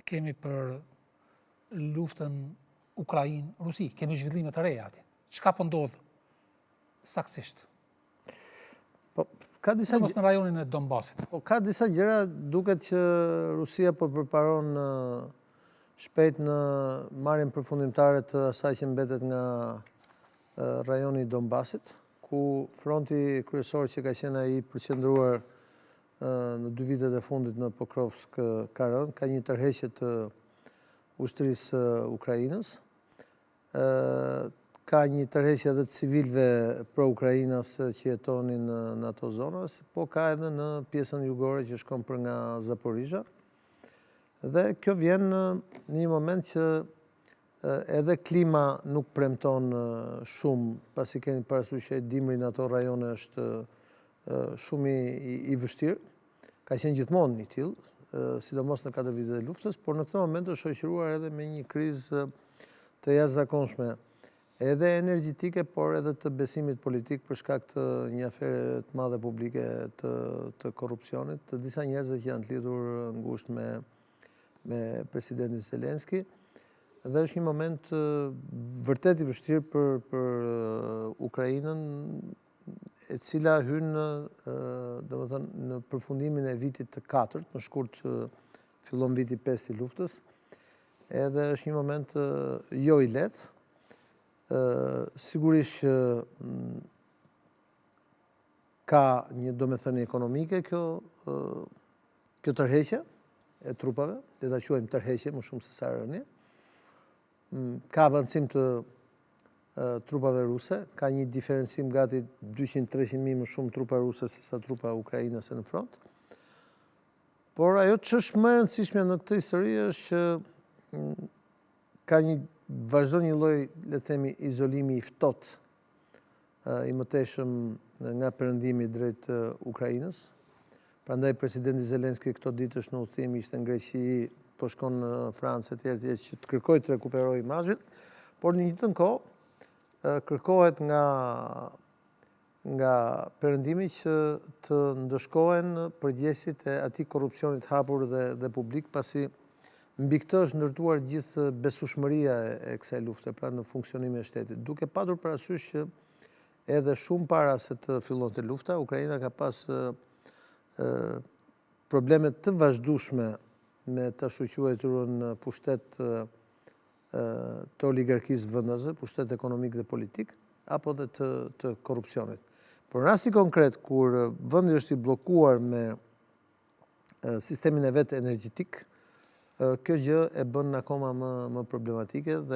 kemi për luftën Ukrainë-Rusi, kemi zhvillime të reja atje. Çka po ndodh saktësisht? Po, ka disa mos në rajonin e Donbasit. Po ka disa gjëra, duket që Rusia po përparon shpejt në marrjen përfundimtare të asaj që mbetet nga rajoni i Donbasit, ku fronti kryesor që ka qenë ai përqendruar në 2 vitet e fundit në Pokrovsk ka rënë, ka një tërheqje të ushtrisë Ukrainës. Ka një tërheqje edhe të civilëve pro-Ukrainas që jetonin në ato zona, po ka edhe në pjesën jugore që shkon për nga Zaporizhia. Dhe kjo vjen në një moment që edhe klima nuk premton shumë, pasi keni parasysh që dimri në ato rajone është shumë i vështirë. Ka qenë gjithmonë një tillë, sidomos në 4 vitet e luftës, por në këtë moment është shoqëruar edhe me një krizë të jashtëzakonshme, edhe energjetike, por edhe të besimit politik për shkak të një afere të madhe publike të korrupsionit, të disa njerëzve që janë të lidhur ngushtë me presidentin Zelenski. Dhe është një moment vërtet i vështirë për Ukrainën, e cila hyn në përfundimin e vitit të 4, më shkurt fillon viti 5 i luftës, edhe është një moment jo i lehtë. Sigurisht që ka një domethënie ekonomike kjo tërheqje e trupave, le ta quajmë tërheqje më shumë se sa rënje. Ka avancim të trupave ruse, ka një diferencim gati 200-300.000 më shumë trupa ruse se sa trupa ukrainase në front. Por ajo që është më e rëndësishme në këtë histori është që ka vazhdo një lloj, le të themi, izolimi i ftohtë i mëtejshëm nga perëndimi drejt Ukrainës. Prandaj presidenti Zelenski këto ditë është në udhëtim, ishte në Greqi, po shkon në Francë etj që të kërkojë të rekuperojë imazhin, por në një të kohë kërkohet nga perëndimi që të ndëshkohen përgjegjësit e atij korrupsionit hapur dhe publik, pasi mbi këtë është ndërtuar gjithë besueshmëria e kësaj lufte, pra në funksionimin e shtetit. Duke patur parasysh që edhe shumë para se të fillonte lufta, Ukraina ka pas probleme të vazhdueshme me të ashtu quajturën pushtet të oligarkisë vendase, pushtet ekonomik dhe politik, apo dhe të korrupsionit. Por në rasti konkret, kur vendi është i bllokuar me sistemin e vet energjetik, kjo gjë e bën akoma më problematike.